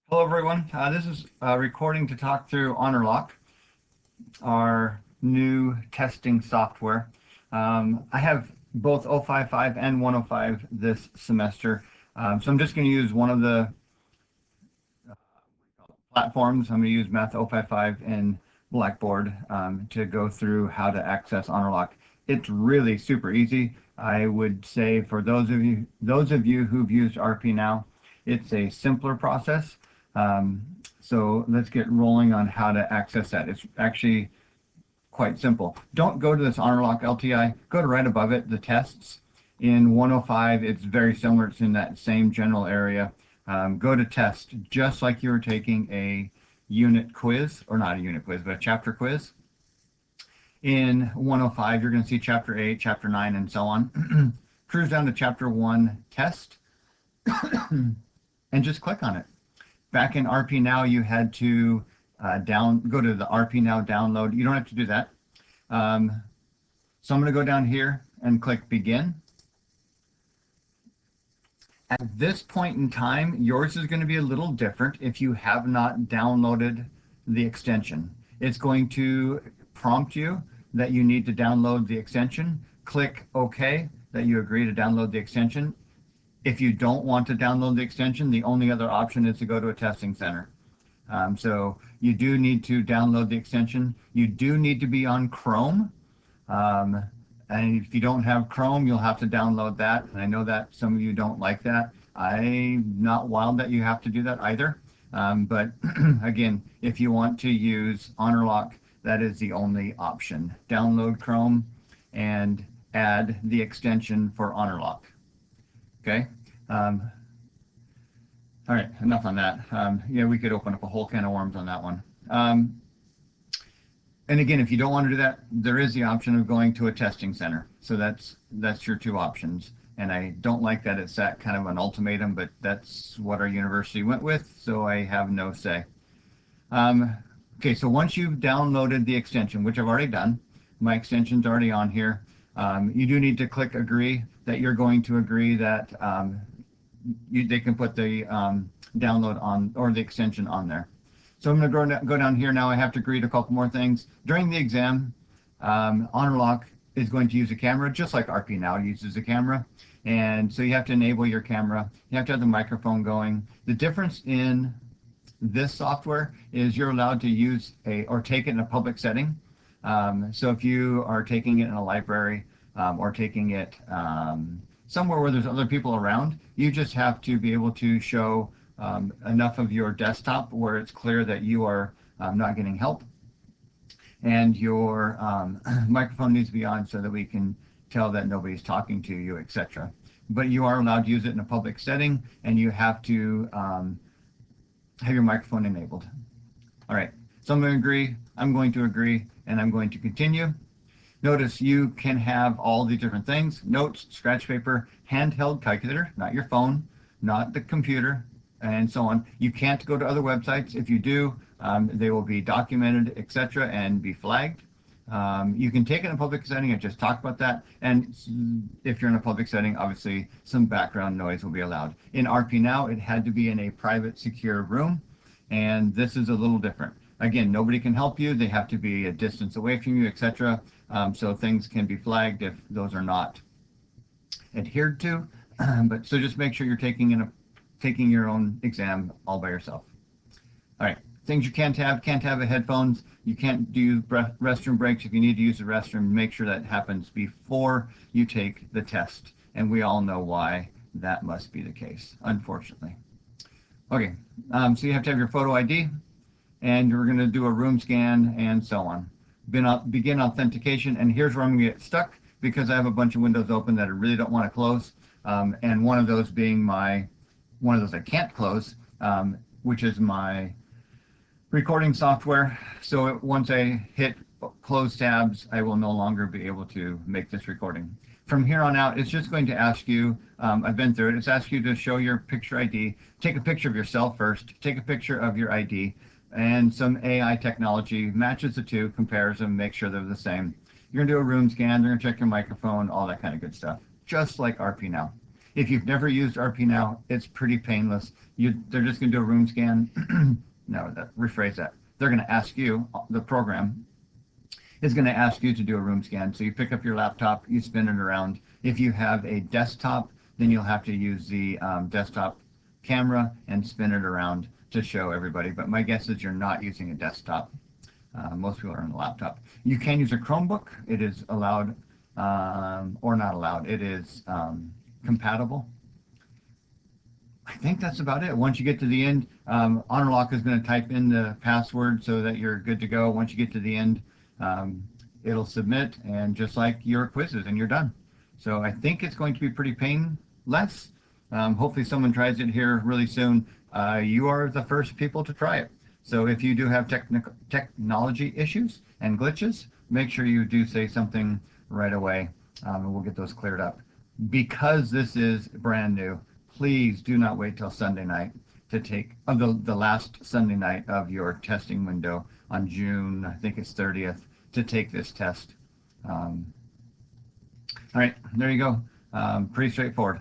Hello, everyone. This is a recording to talk through Honorlock, our new testing software. I have both 055 and 105 this semester, so I'm just going to use one of the platforms. I'm going to use Math 055 in Blackboard to go through how to access Honorlock. It's really super easy. I would say for those of you who've used RP now, it's a simpler process. So let's get rolling on how to access that. It's actually quite simple. Don't go to this Honorlock LTI. Go to right above it, the tests. In 105, it's very similar. It's in that same general area. Go to test, just like you were taking a unit quiz, or not a unit quiz, but a chapter quiz. In 105, you're going to see chapter 8, chapter 9, and so on. Cruise down to chapter 1 test and just click on it. Back in RP Now, you had to go to the RP Now download. You don't have to do that. So I'm going to go down here and click Begin. At this point in time, yours is going to be a little different if you have not downloaded the extension. It's going to prompt you that you need to download the extension. Click OK, that you agree to download the extension. If you don't want to download the extension, the only other option is to go to a testing center. So you do need to download the extension. You do need to be on Chrome. And if you don't have Chrome, you'll have to download that. And I know that some of you don't like that. I'm not wild that you have to do that either. But again, if you want to use Honorlock, that is the only option. Download Chrome and add the extension for Honorlock. Okay. All right, enough on that. Yeah, we could open up a whole can of worms on that one. And again, if you don't want to do that, there is the option of going to a testing center. So that's your two options. And I don't like that it's that kind of an ultimatum, but that's what our university went with, so I have no say. Okay, so once you've downloaded the extension, which I've already done, my extension's already on here, you do need to click agree, that you're going to agree that they can put the download on, or the extension on there. So I'm going to go down here now. I have to agree to a couple more things. During the exam, Honorlock is going to use a camera, just like RP Now uses a camera. And so you have to enable your camera. You have to have the microphone going. The difference in this software is you're allowed to use or take it in a public setting. So if you are taking it in a library or taking it somewhere where there's other people around, you just have to be able to show enough of your desktop where it's clear that you are not getting help, and your microphone needs to be on so that we can tell that nobody's talking to you, etc. But you are allowed to use it in a public setting, and you have to have your microphone enabled. All right, so I'm going to agree, I'm going to agree, and I'm going to continue. Notice you can have all the different things: notes, scratch paper, handheld calculator, not your phone, not the computer, and so on. You can't go to other websites. If you do, they will be documented, etc., and be flagged. You can take it in a public setting. I just talked about that. And if you're in a public setting, obviously some background noise will be allowed. In RP Now, it had to be in a private, secure room, and this is a little different. Again, nobody can help you. They have to be a distance away from you, etc. So things can be flagged if those are not adhered to. But so just make sure you're taking your own exam all by yourself. All right, things you can't have headphones. You can't do restroom breaks. If you need to use the restroom, make sure that happens before you take the test. And we all know why that must be the case, unfortunately. Okay, so you have to have your photo ID, and you're going to do a room scan and so on. Begin authentication, and here's where I'm going to get stuck because I have a bunch of windows open that I really don't want to close, and one of those being one of those I can't close, which is my recording software. So once I hit close tabs, I will no longer be able to make this recording. From here on out, it's just going to ask you, I've been through it, it's asked you to show your picture ID, take a picture of yourself first, take a picture of your ID, and some AI technology matches the two, compares them, makes sure they're the same. You're going to do a room scan, they're going to check your microphone, all that kind of good stuff, just like RP Now. If you've never used RP Now, it's pretty painless. They're just going to do a room scan. No, rephrase that. They're going to ask you, the program is going to ask you to do a room scan. So you pick up your laptop, you spin it around. If you have a desktop, then you'll have to use the desktop camera and spin it around to show everybody. But my guess is you're not using a desktop. Most people are on a laptop. You can use a Chromebook. It is allowed or not allowed. It is compatible. I think that's about it. Once you get to the end, Honorlock is going to type in the password so that you're good to go. Once you get to the end, it'll submit, and just like your quizzes, and you're done. So I think it's going to be pretty painless. Hopefully someone tries it here really soon. You are the first people to try it. So if you do have technology issues and glitches, make sure you do say something right away, and we'll get those cleared up. Because this is brand new, please do not wait till Sunday night to take the last Sunday night of your testing window on June, I think it's 30th, to take this test. All right, there you go. Pretty straightforward.